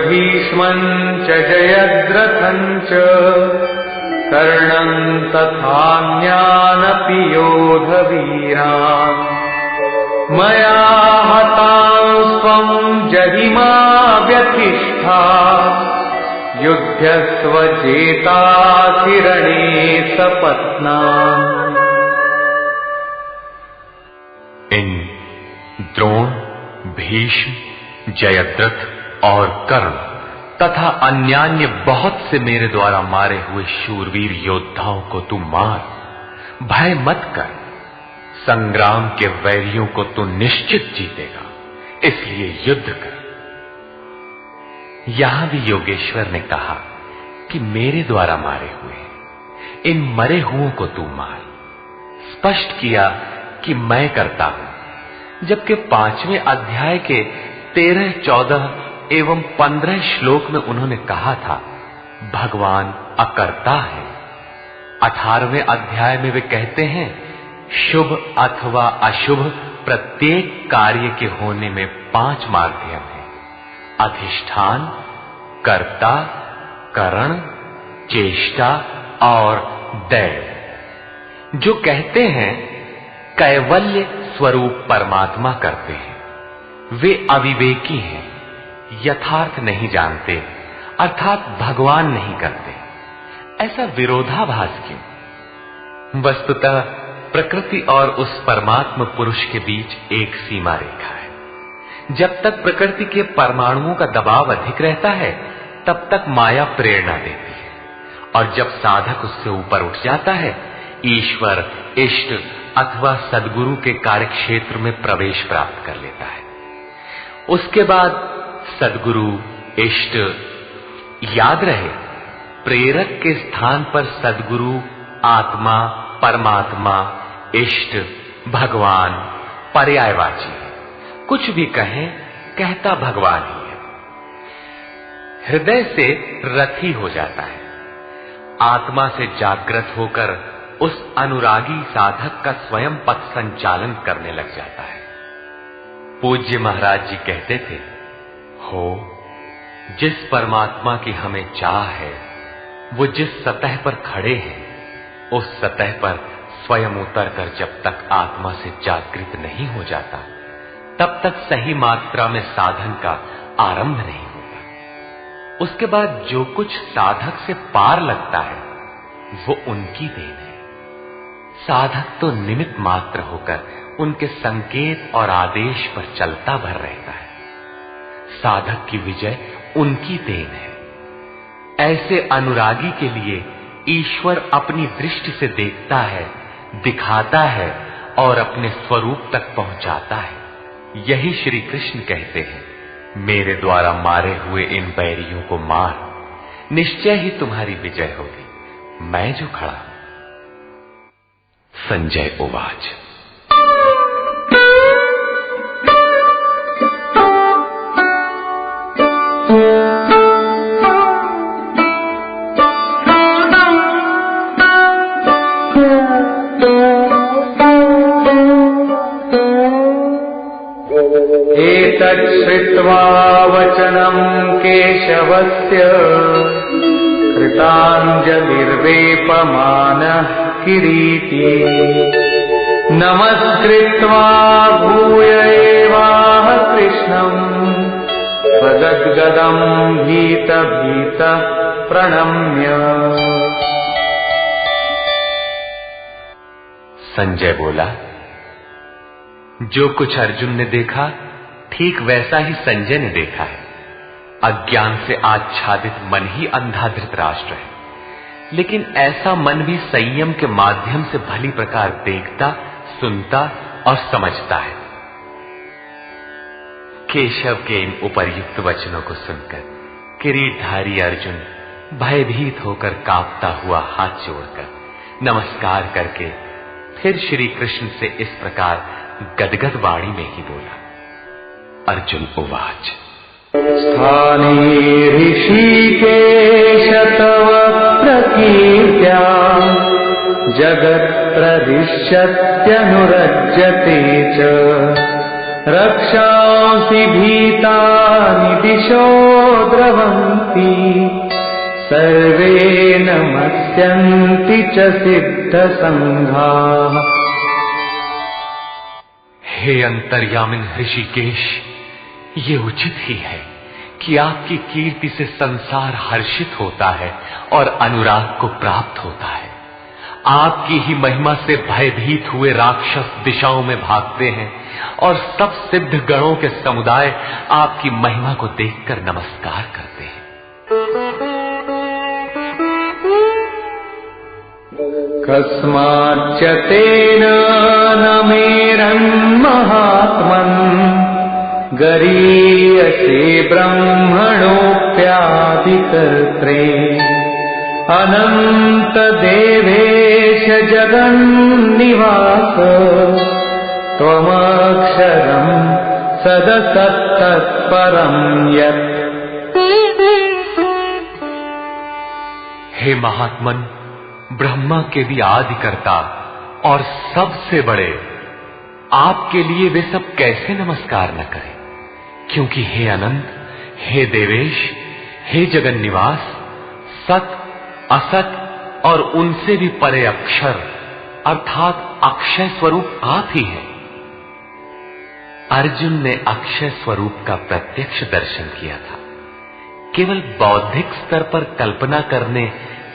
भीष्मं च जयद्रथं च कर्णं तथान्यानपि योधवीरान् मया हतांस्त्वं जहिमा व्यथिष्ठा युध्यस्व चेतासि रणे सपत्नान्। इन द्रोण, भीष्म, जयद्रथ और कर्ण तथा अन्यान्य बहुत से मेरे द्वारा मारे हुए शूरवीर योद्धाओं को तू मार, भय मत कर। संग्राम के वैरियों को तू निश्चित जीतेगा, इसलिए युद्ध कर। यहां भी योगेश्वर ने कहा कि मेरे द्वारा मारे हुए इन मरे हुओं को तू मार। स्पष्ट किया कि मैं करता हूं, जबकि 5वें अध्याय के 13, 14 एवं 15 श्लोक में उन्होंने कहा था भगवान अकर्ता है। 18वें अध्याय में वे कहते हैं शुभ अथवा अशुभ प्रत्येक कार्य के होने में 5 माध्यम है: अधिष्ठान, कर्ता, करण, चेष्टा और दैव। जो कहते हैं कैवल्य स्वरूप परमात्मा करते हैं, वे अविवेकी हैं, यथार्थ नहीं जानते, अर्थात भगवान नहीं करते। ऐसा विरोधाभास क्यों? वस्तुतः प्रकृति और उस परमात्मा पुरुष के बीच एक सीमा रेखा है। जब तक प्रकृति के परमाणुओं का दबाव अधिक रहता है, तब तक माया प्रेरणा देती है, और जब साधक उससे ऊपर उठ जाता है, ईश्वर, इष्ट अथवा सद्गुरु के कार्यक्षेत्र में प्रवेश प्राप्त कर लेता है। उसके बाद सद्गुरु, इष्ट, याद रहे प्रेरक के स्थान पर सद्गुरु, आत्मा, परमात्मा, इष्ट, भगवान पर्यायवाची है। कुछ भी कहें, कहता भगवान ही है। हृदय से रथी हो जाता है, आत्मा से जागृत होकर उस अनुरागी साधक का स्वयं पथ संचालन करने लग जाता है। पूज्य महाराज जी कहते थे, हो जिस परमात्मा की हमें चाह है, वो जिस सतह पर खड़े हैं, उस सतह पर स्वयं उतरकर जब तक आत्मा से जागृत नहीं हो जाता, तब तक सही मात्रा में साधन का आरंभ नहीं होता। उसके बाद जो कुछ साधक से पार लगता है, वो उनकी देन है। साधक तो निमित्त मात्र होकर उनके संकेत और आदेश पर चलता भर रहता है। साधक की विजय उनकी देन है। ऐसे अनुरागी के लिए ईश्वर अपनी दृष्टि से देखता है, दिखाता है और अपने स्वरूप तक पहुंचाता है। यही श्री कृष्ण कहते हैं, मेरे द्वारा मारे हुए इन बैरियों को मार, निश्चय ही तुम्हारी विजय होगी, मैं जो खड़ा हूं। संजय उवाच। एतच्छ्रुत्वा वचनं केशवस्य कृताञ्जलिर्वेपमानः किरीटी नमस्कृत्वा भूय एवाह कृष्णं सगद्गदं भीत प्रणम्य। संजय बोला, जो कुछ अर्जुन ने देखा, ठीक वैसा ही संजय ने देखा है। अज्ञान से आच्छादित मन ही अंधा धृतराष्ट्र है, लेकिन ऐसा मन भी संयम के माध्यम से भली प्रकार देखता, सुनता और समझता है। केशव के इन उपर्युक्त वचनों को सुनकर किरीटधारी अर्जुन भयभीत होकर कांपता हुआ हाथ जोड़कर नमस्कार करके फिर श्री कृष्ण से इस प्रकार गदगद वाणी में ही बोला। अर्जुन उवाच। स्थाने ऋषिकेश तव प्रकीर्त्या जगत्प्रदिश्यत्यनुरज्यते च रक्षांसि भीतानि दिशो द्रवन्ति सर्वे नमस्यन्ति च सिद्धसङ्घाः। हे अंतर्यामिन ऋषिकेश, ये उचित ही है कि आपकी कीर्ति से संसार हर्षित होता है और अनुराग को प्राप्त होता है। आपकी ही महिमा से भयभीत हुए राक्षस दिशाओं में भागते हैं और सब सिद्ध गणों के समुदाय आपकी महिमा को देखकर नमस्कार करते हैं। कस्माच्च तेन न मेरन्महात्मन् गरीयसे ब्रह्मणोऽप्यादिकर्त्रे अनंत देवेश जगन्निवास त्वमक्षरम् सदसत्तत्परम् यत्। हे महात्मन, ब्रह्मा के भी आदिकर्ता और सबसे बड़े, आपके लिए वे सब कैसे नमस्कार न करें, क्योंकि हे अनंत, हे देवेश, हे जगन निवास, सत असत और उनसे भी परे अक्षर अर्थात अक्षय स्वरूप आप ही हैं। अर्जुन ने अक्षय स्वरूप का प्रत्यक्ष दर्शन किया था। केवल बौद्धिक स्तर पर कल्पना करने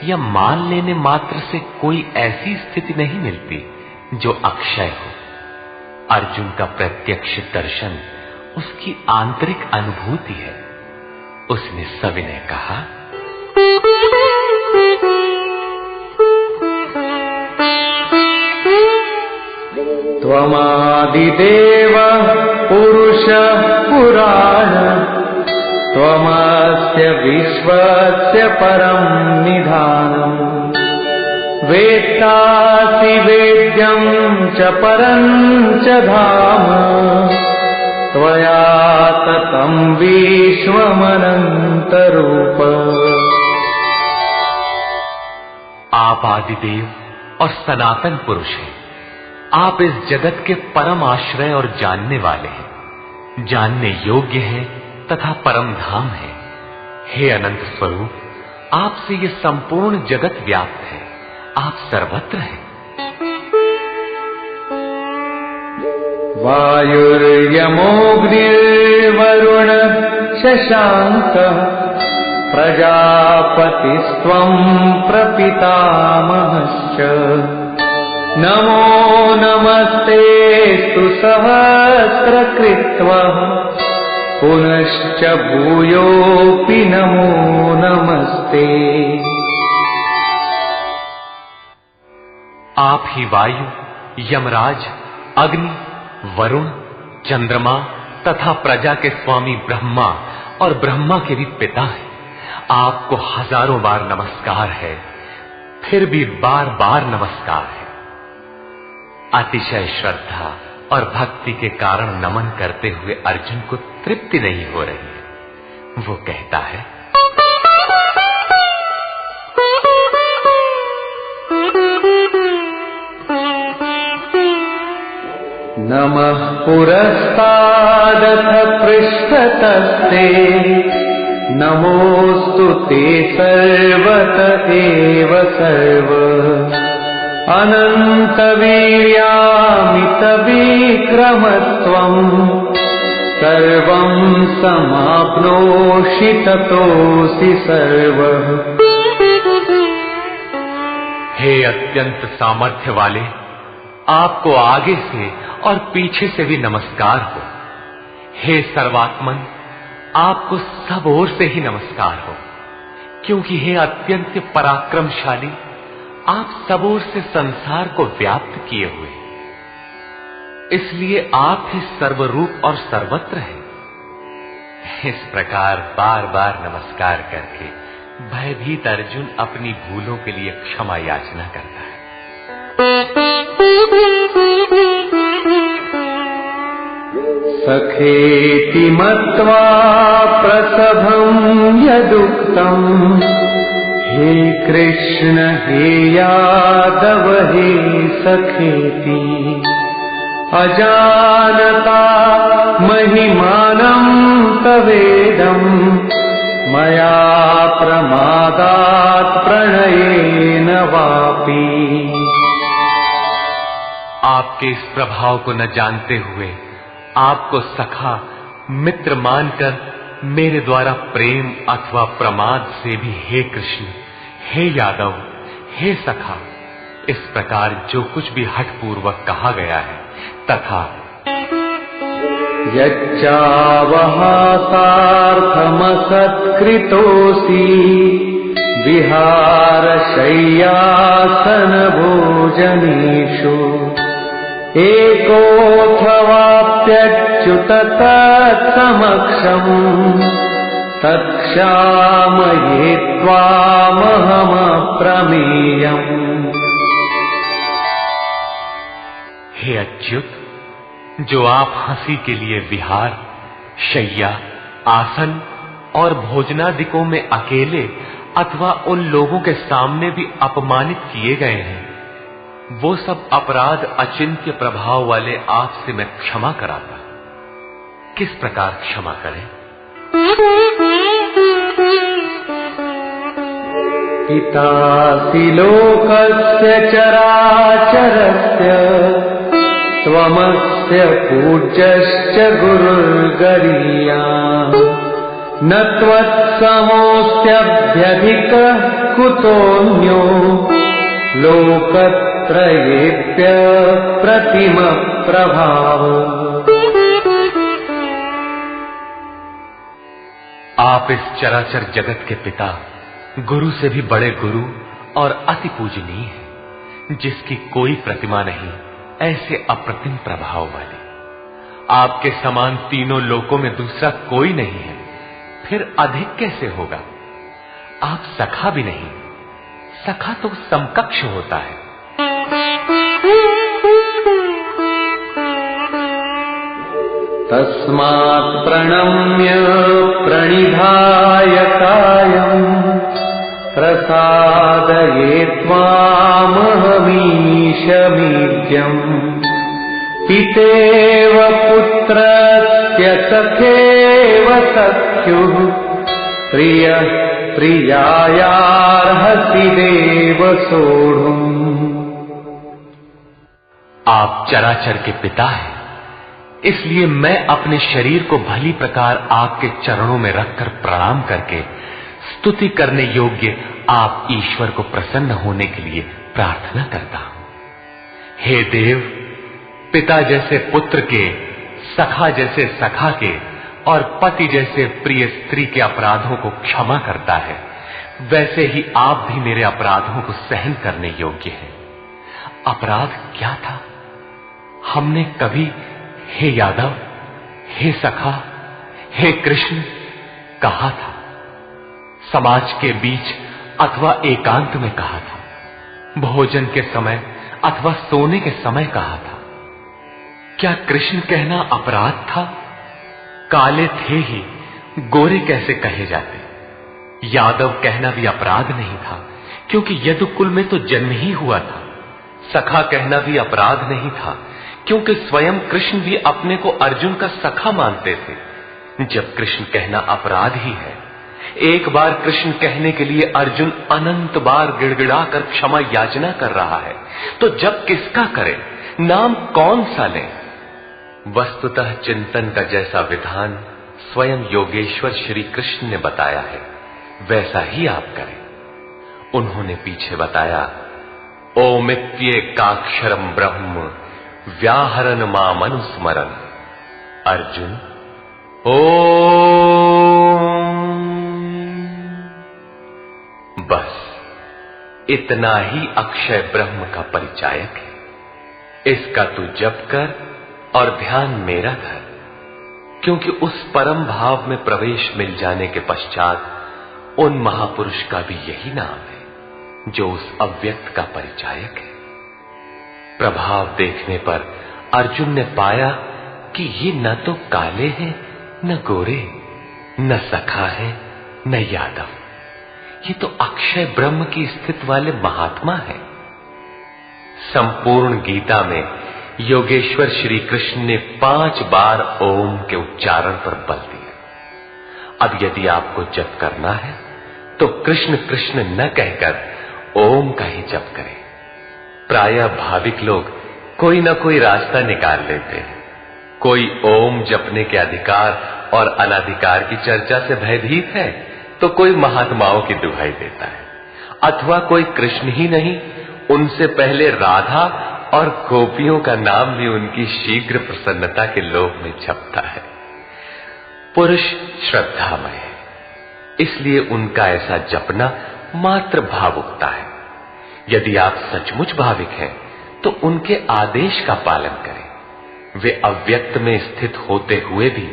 या मान लेने मात्र से कोई ऐसी स्थिति नहीं मिलती जो अक्षय हो। अर्जुन का प्रत्यक्ष दर्शन उसकी आंतरिक अनुभूति है। उसने सविनय कहा, त्वमादिदेव पुरुषः पुराण त्वमस्य विश्वस्य परं निधानम् वेत्तासि वेद्यं च परं च धाम त्वया ततं विश्वमनन्तरूप। आप आदिदेव और सनातन पुरुष हैं। आप इस जगत के परम आश्रय और जानने वाले हैं, जानने योग्य हैं तथा परम धाम है। हे अनंत स्वरूप, आपसे ये संपूर्ण जगत व्याप्त है, आप सर्वत्र हैं। वायुर्यमोऽग्निर्वरुण शशाङ्कः प्रजापतिस्त्वं प्रपितामहश्च नमो नमस्तेऽस्तु सहस्रकृत्वः पुनश्च भूयोऽपि नमो नमस्ते। आप ही वायु, यमराज, अग्नि, वरुण, चंद्रमा तथा प्रजा के स्वामी ब्रह्मा और ब्रह्मा के भी पिता हैं। आपको हजारों बार नमस्कार है, फिर भी बार बार नमस्कार है। अतिशय श्रद्धा और भक्ति के कारण नमन करते हुए अर्जुन को तृप्ति नहीं हो रही है। वो कहता है, नमः पुरस्तादथ पृष्ठतस्ते नमोऽस्तु ते सर्वत एव सर्व अनन्तवीर्यामितविक्रमत्वं सर्वं समाप्नोषि ततोऽसि सर्वः। हे अत्यंत सामर्थ्य वाले, आपको आगे से और पीछे से भी नमस्कार हो। हे सर्वात्मन, आपको सब ओर से ही नमस्कार हो, क्योंकि हे अत्यंत पराक्रमशाली, आप सब ओर से संसार को व्याप्त किए हुए, इसलिए आप ही सर्वरूप और सर्वत्र हैं। इस प्रकार बार बार नमस्कार करके भयभीत अर्जुन अपनी भूलों के लिए क्षमा याचना करता है। सखेति मत्वा प्रसभं यदुक्तम् हे कृष्ण हे यादव हे सखेति अजानता महिमानं तवेदं मया प्रमादात् प्रणयेन वापि। आपके इस प्रभाव को न जानते हुए आपको सखा मित्र मानकर मेरे द्वारा प्रेम अथवा प्रमाद से भी हे कृष्ण, हे यादव, हे सखा, इस प्रकार जो कुछ भी हठपूर्वक कहा गया है तथा यच्चावहासार्थमसत्कृतोऽसि विहारशय्यासन भोजनेषु एकोऽथवाप्यच्युत तत्समक्षम् तत्क्षामये त्वामहमप्रमेयम्। हे अच्युत, जो आप हंसी के लिए विहार, शैया, आसन और भोजनादिकों में अकेले अथवा उन लोगों के सामने भी अपमानित किए गए हैं, वो सब अपराध अचिंत्य प्रभाव वाले आपसे मैं क्षमा कराता। किस प्रकार क्षमा करें? पितासि लोकस्य चराचरस्य त्वमस्य पूज्यश्च गुरुर्गरीयान् न त्वत्समोऽस्त्यभ्यधिकः कुतोऽन्यो लोकत्रयेऽप्य प्रतिम प्रभाव। आप इस चराचर जगत के पिता, गुरु से भी बड़े गुरु और अति पूजनीय हैं, जिसकी कोई प्रतिमा नहीं, ऐसे अप्रतिम प्रभाव वाले। आपके समान तीनों लोकों में दूसरा कोई नहीं है, फिर अधिक कैसे होगा? आप सखा भी नहीं, सखा तो समकक्ष होता है। तस्मात् प्रणम्य प्रणिधाय कायम् प्रसादये त्वामहमीशमीड्यम्। पितेव पुत्रस्य सखेव सख्युः प्रियः प्रियायार्हसि देव सोढुम्। आप चराचर के पिता हैं, इसलिए मैं अपने शरीर को भली प्रकार आपके चरणों में रखकर प्रणाम करके स्तुति करने योग्य आप ईश्वर को प्रसन्न होने के लिए प्रार्थना करता हूं। हे देव, पिता जैसे पुत्र के, सखा जैसे सखा के और पति जैसे प्रिय स्त्री के अपराधों को क्षमा करता है, वैसे ही आप भी मेरे अपराधों को सहन करने योग्य हैं। अपराध क्या था? हमने कभी हे यादव, हे सखा, हे कृष्ण कहा था? समाज के बीच अथवा एकांत में कहा था? भोजन के समय अथवा सोने के समय कहा था? क्या कृष्ण कहना अपराध था? काले थे ही, गोरे कैसे कहे जाते? यादव कहना भी अपराध नहीं था, क्योंकि यदुकुल में तो जन्म ही हुआ था। सखा कहना भी अपराध नहीं था, क्योंकि स्वयं कृष्ण भी अपने को अर्जुन का सखा मानते थे। जब कृष्ण कहना अपराध ही है, एक बार कृष्ण कहने के लिए अर्जुन अनंत बार गिड़गिड़ा कर क्षमा याचना कर रहा है, तो जब किसका करे, नाम कौन सा ले? वस्तुतः चिंतन का जैसा विधान स्वयं योगेश्वर श्री कृष्ण ने बताया है, वैसा ही आप करें। उन्होंने पीछे बताया, ओमित्येकाक्षरम ब्रह्म व्याहरन मामनुस्मरन। अर्जुन, ओम, बस इतना ही अक्षय ब्रह्म का परिचायक है। इसका तू जप कर और ध्यान मेरा धर, क्योंकि उस परम भाव में प्रवेश मिल जाने के पश्चात उन महापुरुष का भी यही नाम है, जो उस अव्यक्त का परिचायक है। प्रभाव देखने पर अर्जुन ने पाया कि ये न तो काले हैं, न गोरे, न सखा है, न यादव, ये तो अक्षय ब्रह्म की स्थिति वाले महात्मा है। संपूर्ण गीता में योगेश्वर श्री कृष्ण ने 5 बार ओम के उच्चारण पर बल दिया। अब यदि आपको जप करना है तो कृष्ण कृष्ण न कहकर ओम का ही जप करें। प्रायः भाविक लोग कोई न कोई रास्ता निकाल लेते हैं। कोई ओम जपने के अधिकार और अनाधिकार की चर्चा से भयभीत है तो कोई महात्माओं की दुहाई देता है, अथवा कोई कृष्ण ही नहीं उनसे पहले राधा और गोपियों का नाम भी उनकी शीघ्र प्रसन्नता के लोभ में छपता है। पुरुष श्रद्धामय है, इसलिए उनका ऐसा जपना मात्र भावुकता है। यदि आप सचमुच भाविक हैं तो उनके आदेश का पालन करें। वे अव्यक्त में स्थित होते हुए भी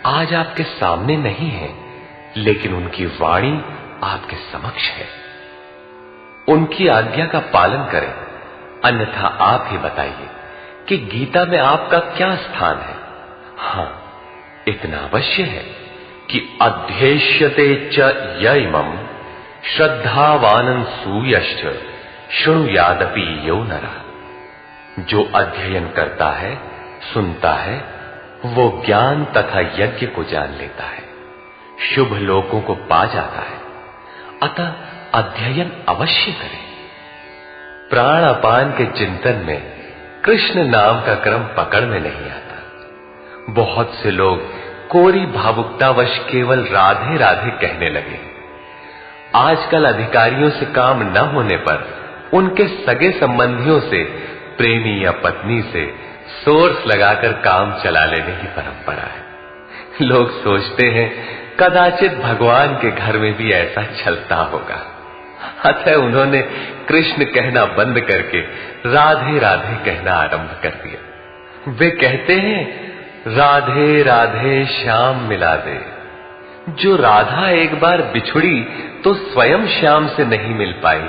आज आपके सामने नहीं है, लेकिन उनकी वाणी आपके समक्ष है। उनकी आज्ञा का पालन करें, अन्यथा आप ही बताइए कि गीता में आपका क्या स्थान है। हां, इतना अवश्य है कि अध्येष्यते च य इमं श्रद्धावानन् सूयश्च शृणुयादपि यो नरः। जो अध्ययन करता है, सुनता है, वो ज्ञान तथा यज्ञ को जान लेता है, शुभ लोकों को पा जाता है। अतः अध्ययन अवश्य करें। प्राण अपान के चिंतन में कृष्ण नाम का क्रम पकड़ में नहीं आता। बहुत से लोग कोरी भावुकतावश केवल राधे राधे कहने लगे। आजकल अधिकारियों से काम न होने पर उनके सगे संबंधियों से, प्रेमी या पत्नी से सोर्स लगाकर काम चला लेने की परंपरा है। लोग सोचते हैं कदाचित भगवान के घर में भी ऐसा चलता होगा, अतः उन्होंने कृष्ण कहना बंद करके राधे राधे कहना आरंभ कर दिया। वे कहते हैं राधे राधे श्याम मिला दे। जो राधा एक बार बिछुड़ी तो स्वयं श्याम से नहीं मिल पाई,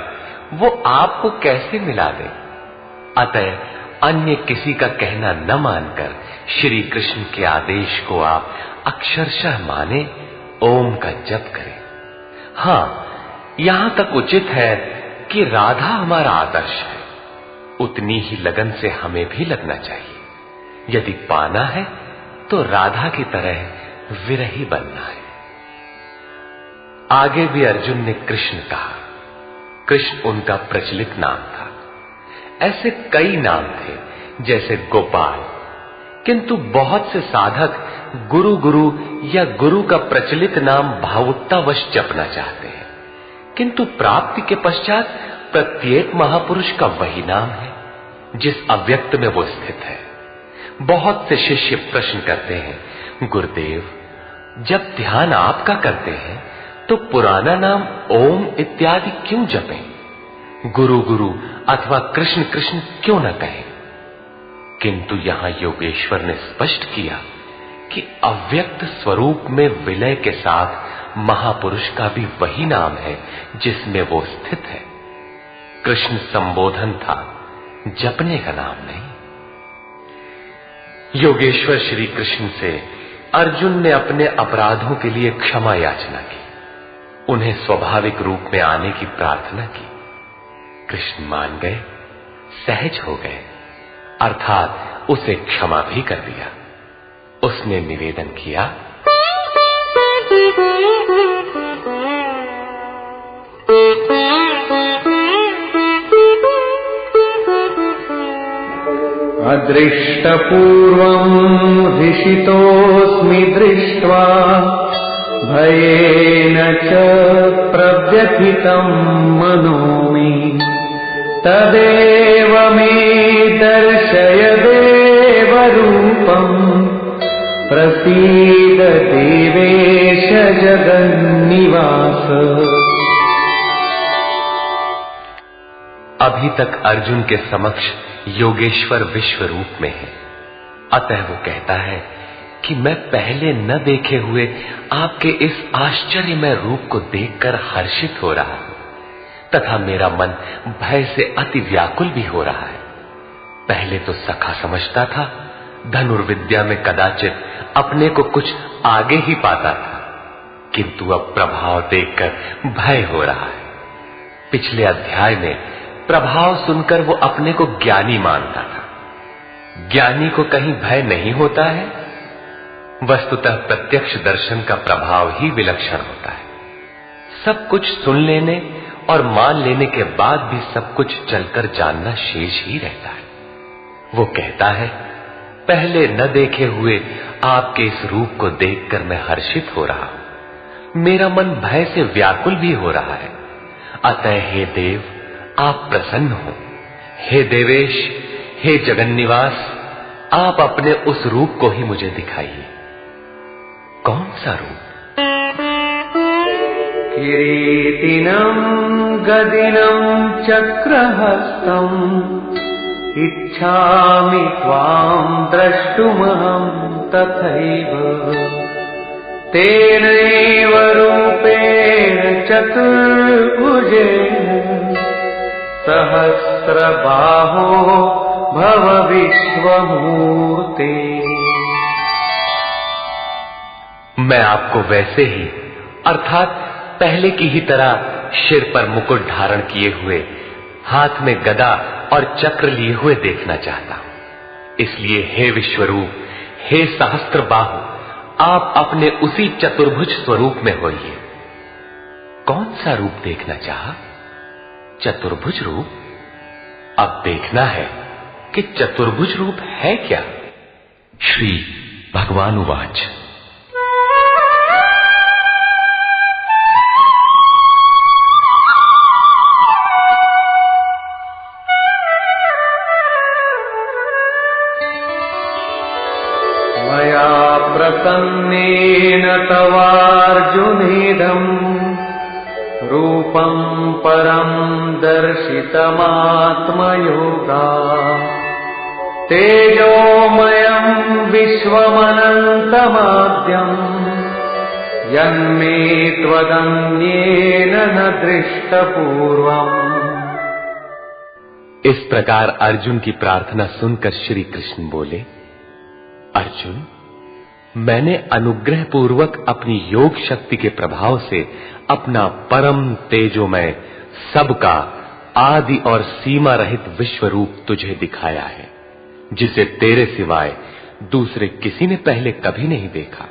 वो आपको कैसे मिला दे। अतः अन्य किसी का कहना न मानकर श्री कृष्ण के आदेश को आप अक्षरशः माने, ओम का जप करें। हां, यहां तक उचित है कि राधा हमारा आदर्श है, उतनी ही लगन से हमें भी लगना चाहिए। यदि पाना है तो राधा की तरह विरही बनना है। आगे भी अर्जुन ने कृष्ण कहा। कृष्ण उनका प्रचलित नाम था। ऐसे कई नाम थे जैसे गोपाल, किंतु बहुत से साधक गुरु गुरु या गुरु का प्रचलित नाम भावुकतावश जपना चाहते हैं, किंतु प्राप्ति के पश्चात प्रत्येक महापुरुष का वही नाम है जिस अव्यक्त में वो स्थित है। बहुत से शिष्य प्रश्न करते हैं, गुरुदेव जब ध्यान आपका करते हैं तो पुराना नाम ओम इत्यादि क्यों जपें? गुरु गुरु अथवा कृष्ण कृष्ण क्यों न कहें? किंतु यहां योगेश्वर ने स्पष्ट किया कि अव्यक्त स्वरूप में विलय के साथ महापुरुष का भी वही नाम है जिसमें वो स्थित है। कृष्ण संबोधन था, जपने का नाम नहीं। योगेश्वर श्री कृष्ण से अर्जुन ने अपने अपराधों के लिए क्षमा याचना की, उन्हें स्वाभाविक रूप में आने की प्रार्थना की। कृष्ण मान गए, सहज हो गए, अर्थात उसे क्षमा भी कर दिया। उसने निवेदन किया, अदृष्टपूर्वम् हृषितोऽस्मि दृष्ट्वा भयेन च प्रव्यथितं मनो मे तदेव मे दर्शय देवरूपम् प्रसीद देवेश जगन्निवास। अभी तक अर्जुन के समक्ष योगेश्वर विश्व रूप में है, अतः वो कहता है कि मैं पहले न देखे हुए आपके इस आश्चर्यमय रूप को देखकर हर्षित हो रहा हूं, तथा मेरा मन भय से अति व्याकुल भी हो रहा है। पहले तो सखा समझता था, धनुर्विद्या में कदाचित अपने को कुछ आगे ही पाता था, किंतु अब प्रभाव देखकर भय हो रहा है। पिछले अध्याय में प्रभाव सुनकर वो अपने को ज्ञानी मानता था। ज्ञानी को कहीं भय नहीं होता है? वस्तुतः प्रत्यक्ष दर्शन का प्रभाव ही विलक्षण होता है। सब कुछ सुन लेने और मान लेने के बाद भी सब कुछ चलकर जानना शेष ही रहता है। वो कहता है, पहले न देखे हुए आपके इस रूप को देखकर मैं हर्षित हो रहा हूं, मेरा मन भय से व्याकुल भी हो रहा है। अतः हे देव, आप प्रसन्न हो। हे देवेश, हे जगन्निवास, आप अपने उस रूप को ही मुझे दिखाइए। कौन सा रूप? किरीटिनं गदिनं चक्रहस्तम् इच्छामि त्वां द्रष्टुमहं तथैव। तेनैव रूपेण चतुर्भुजेन सहस्रबाहो भव विश्वमूर्ते। मैं आपको वैसे ही अर्थात पहले की ही तरह सिर पर मुकुट धारण किए हुए, हाथ में गदा और चक्र लिए हुए देखना चाहता हूं। इसलिए हे विश्वरूप, हे सहस्त्रबाहु, आप अपने उसी चतुर्भुज स्वरूप में होइए। कौन सा रूप देखना चाहा? चतुर्भुज रूप। अब देखना है कि चतुर्भुज रूप है क्या। श्री भगवान उवाच। मया प्रसन्नेन तवार्जुनेदम् रूपं परं दर्शितमात्मयोगा। तेजोमयं विश्वमनन्तमाद्यं यन्मे त्वदन्येन न दृष्टपूर्वम्। इस प्रकार अर्जुन की प्रार्थना सुनकर श्री कृष्ण बोले, अर्जुन, मैंने अनुग्रह पूर्वक अपनी योग शक्ति के प्रभाव से अपना परम तेजोमय, सबका आदि और सीमा रहित विश्व रूप तुझे दिखाया है, जिसे तेरे सिवाय दूसरे किसी ने पहले कभी नहीं देखा।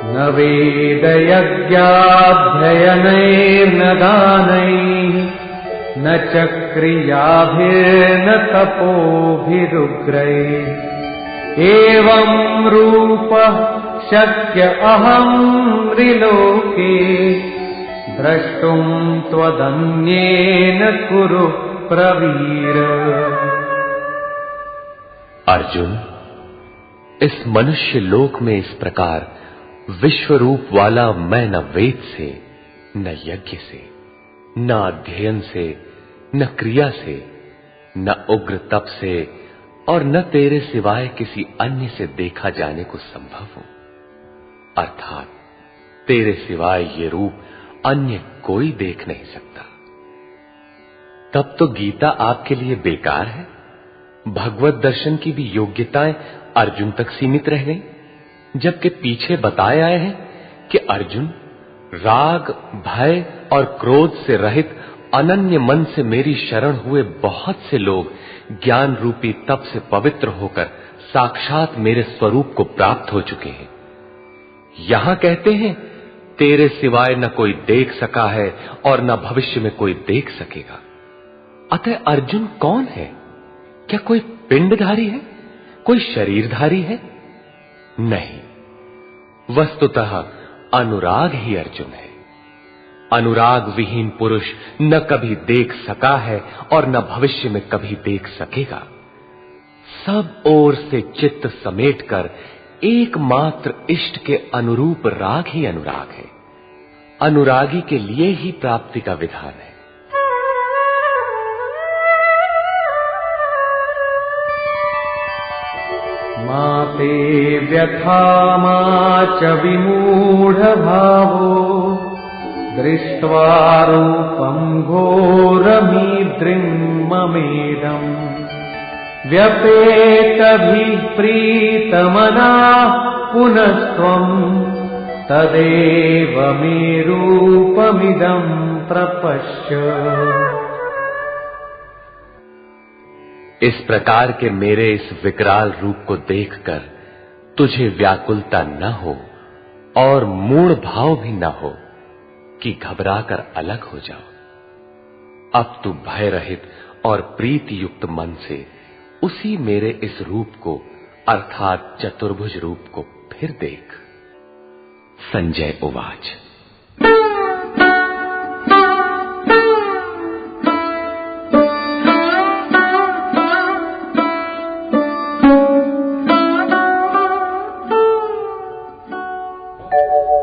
न वेदयज्ञाध्ययनैर्न दानैः न च क्रियाभिर्न तपोभिरुग्रैः एवं रूपः शक्य अहं त्रिलोके द्रष्टुं त्वदन्येन कुरु प्रवीर। अर्जुन, इस मनुष्य लोक में इस प्रकार विश्व रूप वाला मैं न वेद से, न यज्ञ से, न अध्ययन से, न क्रिया से, न उग्र तप से और न तेरे सिवाय किसी अन्य से देखा जाने को संभव हूं। अर्थात तेरे सिवाय ये रूप अन्य कोई देख नहीं सकता। तब तो गीता आपके लिए बेकार है। भगवत दर्शन की भी योग्यताएं अर्जुन तक सीमित रह गई, जबकि पीछे बताए आए हैं कि अर्जुन, राग, भय और क्रोध से रहित अनन्य मन से मेरी शरण हुए बहुत से लोग ज्ञान रूपी तप से पवित्र होकर साक्षात मेरे स्वरूप को प्राप्त हो चुके हैं। यहां कहते हैं, तेरे सिवाय न कोई देख सका है और न भविष्य में कोई देख सकेगा। अतः अर्जुन कौन है? क्या कोई पिंडधारी है? कोई शरीरधारी है? नहीं, वस्तुतः अनुराग ही अर्जुन है। अनुराग विहीन पुरुष न कभी देख सका है और न भविष्य में कभी देख सकेगा। सब ओर से चित्त समेटकर एकमात्र इष्ट के अनुरूप राग ही अनुराग है। अनुरागी के लिए ही प्राप्ति का विधान है। माते व्यथा मा च विमूढ़ भावो दृष्ट्वा रूपं घोरमीद्रिं ममेदम् व्यपेतभिप्रीतमनाः पुनस्त्वं तदेव मे रूपमिदं प्रपश्य। इस प्रकार के मेरे इस विकराल रूप को देखकर तुझे व्याकुलता न हो और मूढ़ भाव भी न हो कि घबराकर अलग हो जाओ। अब तू भय रहित और प्रीति युक्त मन से उसी मेरे इस रूप को अर्थात चतुर्भुज रूप को फिर देख। संजय उवाच।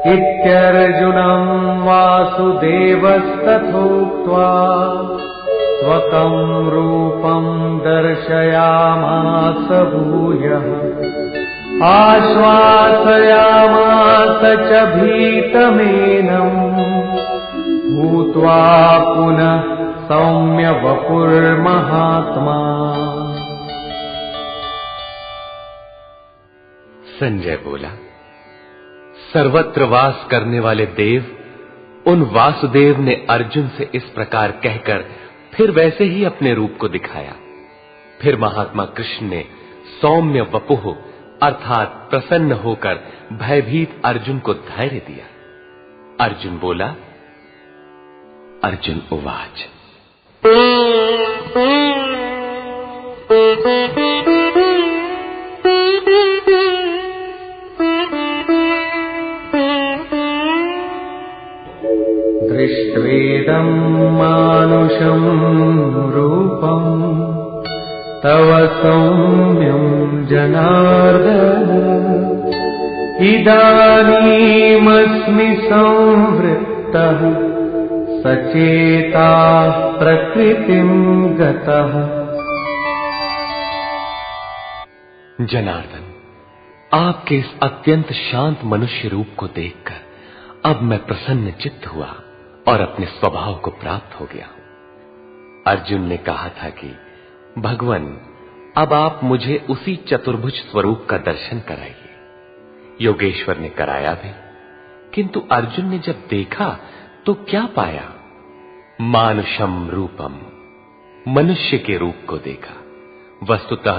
इत्यर्जुनं वासुदेवस्तथोक्त्वा स्वकं रूपं दर्शयामास भूयः। आश्वासयामास च भीतमेनं भूत्वा पुनः सौम्य वपुर्महात्मा। संजय बोला, सर्वत्र वास करने वाले देव उन वासुदेव ने अर्जुन से इस प्रकार कहकर फिर वैसे ही अपने रूप को दिखाया। फिर महात्मा कृष्ण ने सौम्य वपुः अर्थात प्रसन्न होकर भयभीत अर्जुन को धैर्य दिया। अर्जुन बोला, अर्जुन उवाच। दृष्ट्वेदं मानुषं रूपं तव सौम्यं जनार्दन। इदानीमस्मि संवृत्तः सचेताः प्रकृतिं गतः। जनार्दन, आपके इस अत्यंत शांत मनुष्य रूप को देखकर अब मैं प्रसन्न चित्त हुआ और अपने स्वभाव को प्राप्त हो गया हूं। अर्जुन ने कहा था कि भगवान, अब आप मुझे उसी चतुर्भुज स्वरूप का दर्शन कराइए। योगेश्वर ने कराया भी, किंतु अर्जुन ने जब देखा तो क्या पाया? मानुषम रूपम, मनुष्य के रूप को देखा। वस्तुतः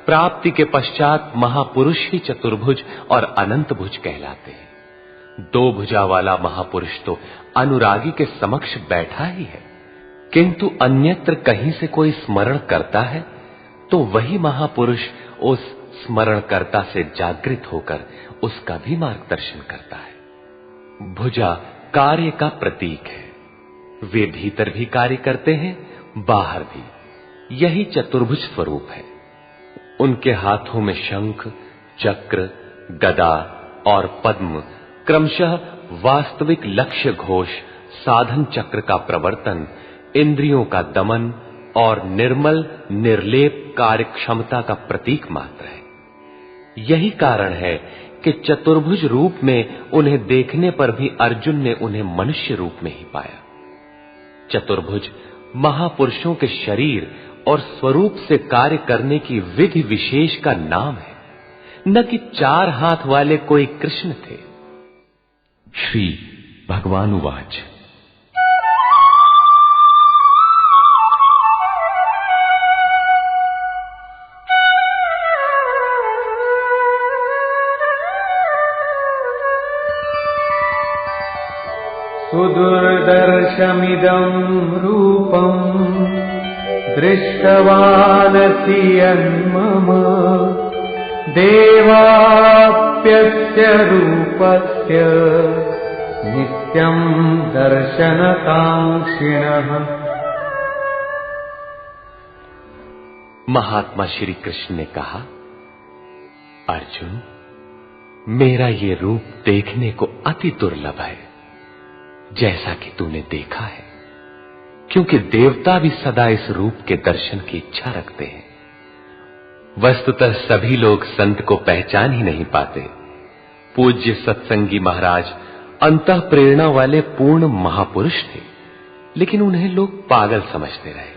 प्राप्ति के पश्चात महापुरुष ही चतुर्भुज और अनंत भुज कहलाते हैं। दो भुजा वाला महापुरुष तो अनुरागी के समक्ष बैठा ही है, किंतु अन्यत्र कहीं से कोई स्मरण करता है तो वही महापुरुष उस स्मरणकर्ता से जागृत होकर उसका भी मार्गदर्शन करता है। भुजा कार्य का प्रतीक है। वे भीतर भी कार्य करते हैं, बाहर भी। यही चतुर्भुज स्वरूप है। उनके हाथों में शंख, चक्र, गदा और पद्म क्रमशः वास्तविक लक्ष्य घोष, साधन चक्र का प्रवर्तन, इंद्रियों का दमन और निर्मल निर्लेप कार्य क्षमता का प्रतीक मात्र है। यही कारण है कि चतुर्भुज रूप में उन्हें देखने पर भी अर्जुन ने उन्हें मनुष्य रूप में ही पाया। चतुर्भुज महापुरुषों के शरीर और स्वरूप से कार्य करने की विधि विशेष का नाम है, न कि चार हाथ वाले कोई कृष्ण थे। श्री भगवान उवाच। सुदुर्दर्शमिदं रूपं दृष्टवानसि यन्मम। देवाप्यस्य रूपस्य नित्यं दर्शनकांक्षिणः। महात्मा श्री कृष्ण ने कहा, अर्जुन, मेरा ये रूप देखने को अति दुर्लभ है, जैसा कि तूने देखा है, क्योंकि देवता भी सदा इस रूप के दर्शन की इच्छा रखते हैं। वस्तुतः सभी लोग संत को पहचान ही नहीं पाते। पूज्य सत्संगी महाराज अंतः प्रेरणा वाले पूर्ण महापुरुष थे, लेकिन उन्हें लोग पागल समझते रहे।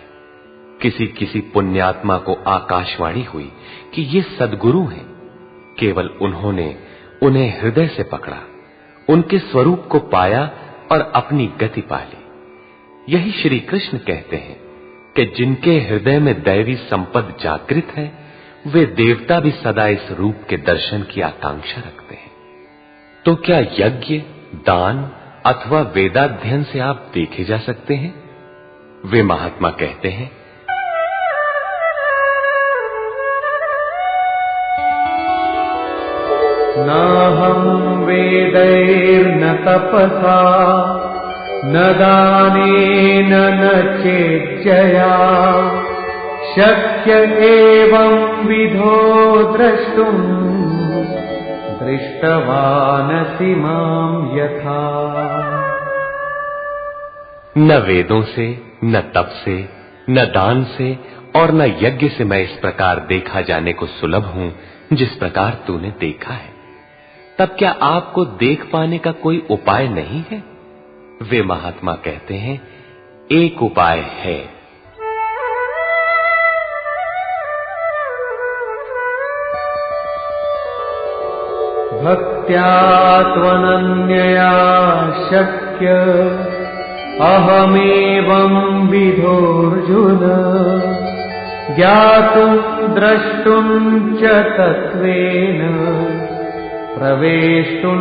किसी किसी पुण्यात्मा को आकाशवाणी हुई कि ये सद्गुरु हैं। केवल उन्होंने उन्हें हृदय से पकड़ा उनके स्वरूप को पाया और अपनी गति पा ली। यही श्री कृष्ण कहते हैं कि जिनके हृदय में दैवी संपद जागृत है, वे देवता भी सदा इस रूप के दर्शन की आकांक्षा रखते हैं। तो क्या यज्ञ, दान अथवा वेदाध्ययन से आप देखे जा सकते हैं? वे महात्मा कहते हैं, नाहं वेदैर्न तपसा न दानेन न चेज्जया शक्य एवं विधो द्रष्टुम् दृष्टवानसि मां यथा। न वेदों से, न तप से, न दान से और न यज्ञ से मैं इस प्रकार देखा जाने को सुलभ हूं जिस प्रकार तूने देखा है। तब क्या आपको देख पाने का कोई उपाय नहीं है? वे महात्मा कहते हैं, एक उपाय है। भक्त्या त्वनन्यया शक्य अहमेवं विधोऽर्जुन ज्ञातुं द्रष्टुं च तत्त्वेन प्रवेष्टुं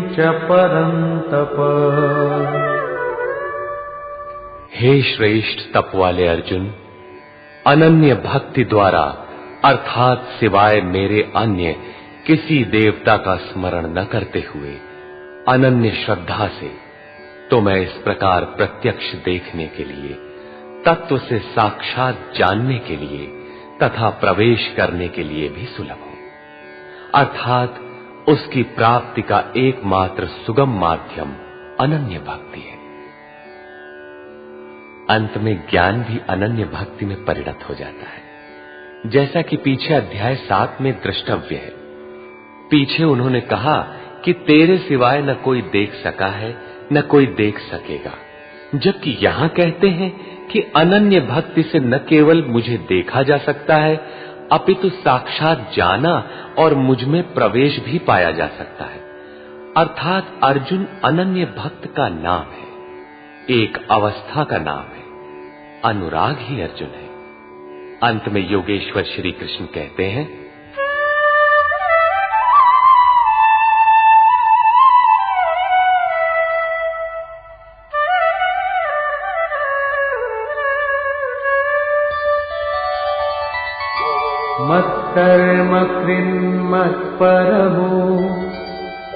च परन्तप। हे श्रेष्ठ तप वाले अर्जुन, अनन्य भक्ति द्वारा अर्थात सिवाय मेरे अन्य किसी देवता का स्मरण न करते हुए अनन्य श्रद्धा से तो मैं इस प्रकार प्रत्यक्ष देखने के लिए, तत्व से साक्षात जानने के लिए तथा प्रवेश करने के लिए भी सुलभ हूं। अर्थात उसकी प्राप्ति का एकमात्र सुगम माध्यम अनन्य भक्ति है। अंत में ज्ञान भी अनन्य भक्ति में परिणत हो जाता है, जैसा कि पीछे अध्याय 7 में द्रष्टव्य है। पीछे उन्होंने कहा कि तेरे सिवाय न कोई देख सका है, न कोई देख सकेगा, जबकि यहां कहते हैं कि अनन्य भक्ति से न केवल मुझे देखा जा सकता है, अपितु साक्षात जाना और मुझ में प्रवेश भी पाया जा सकता है। अर्थात अर्जुन अनन्य भक्त का नाम है, एक अवस्था का नाम है। अनुराग ही अर्जुन है। अंत में योगेश्वर श्री कृष्ण कहते हैं, मत्कर्म कृन्मत्परमो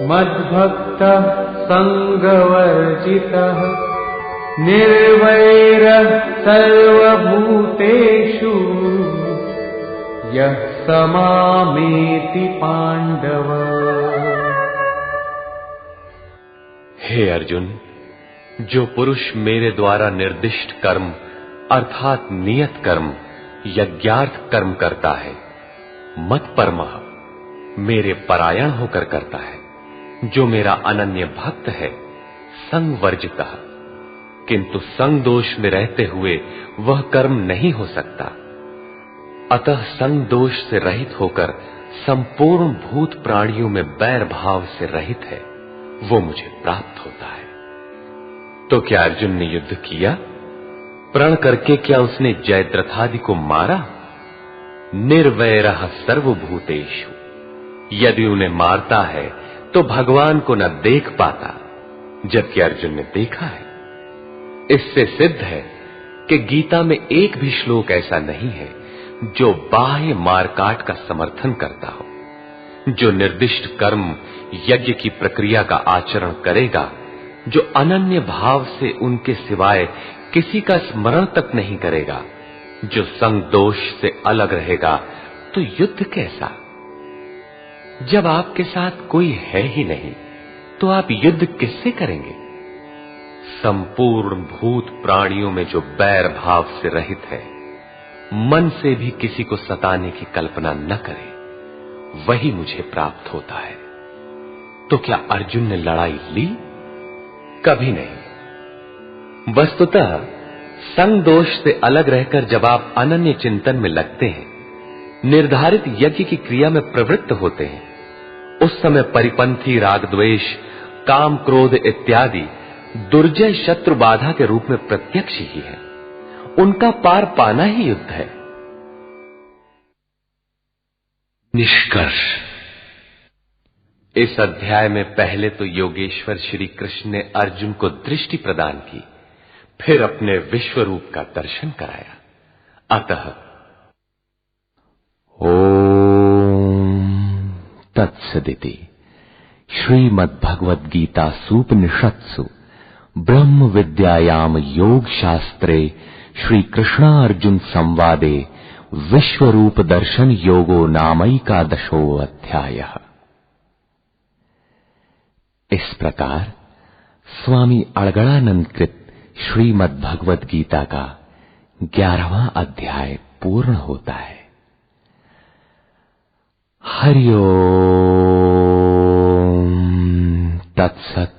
मद्भक्तः संगवर्जितः निर्वैरः सर्वभूतेषु यः स मामेति पांडव। हे अर्जुन, जो पुरुष मेरे द्वारा निर्दिष्ट कर्म अर्थात नियत कर्म यज्ञार्थ कर्म करता है, मत्परमः मेरे परायण होकर करता है, जो मेरा अनन्य भक्त है, संगवर्जितः किंतु संग दोष में रहते हुए वह कर्म नहीं हो सकता, अतः संग दोष से रहित होकर संपूर्ण भूत प्राणियों में बैर भाव से रहित है, वो मुझे प्राप्त होता है। तो क्या अर्जुन ने युद्ध किया? प्रण करके क्या उसने जयद्रथादि को मारा? निर्वैरः सर्वभूतेषु, यदि उन्हें मारता है तो भगवान को न देख पाता, जबकि अर्जुन ने देखा है। इससे सिद्ध है कि गीता में एक भी श्लोक ऐसा नहीं है जो बाह्य मारकाट का समर्थन करता हो। जो निर्दिष्ट कर्म यज्ञ की प्रक्रिया का आचरण करेगा, जो अनन्य भाव से उनके सिवाय किसी का स्मरण तक नहीं करेगा, जो संग दोष से अलग रहेगा, तो युद्ध कैसा? जब आपके साथ कोई है ही नहीं तो आप युद्ध किससे करेंगे? संपूर्ण भूत प्राणियों में जो बैर भाव से रहित है, मन से भी किसी को सताने की कल्पना न करे, वही मुझे प्राप्त होता है। तो क्या अर्जुन ने लड़ाई ली? कभी नहीं। वस्तुतः संग दोष से अलग रहकर जब आप अनन्य चिंतन में लगते हैं, निर्धारित यज्ञ की क्रिया में प्रवृत्त होते हैं, उस समय परिपंथी राग द्वेष काम क्रोध इत्यादि दुर्जय शत्रु बाधा के रूप में प्रत्यक्ष ही है। उनका पार पाना ही युद्ध है। निष्कर्ष। इस अध्याय में पहले तो योगेश्वर श्री कृष्ण ने अर्जुन को दृष्टि प्रदान की, फिर अपने विश्व रूप का दर्शन कराया। अतः ओम तत्सदिति श्रीमद्भगवद गीता सूपनिषत्सु ब्रह्म विद्यायाम योग शास्त्रे श्री कृष्णार्जुन संवादे विश्व रूप दर्शन योगो नामैकादशो अध्यायः। इस प्रकार स्वामी अड़गड़ानंद कृत श्रीमद्भगवद गीता का 11वां अध्याय पूर्ण होता है। हरि ओम तत्सत।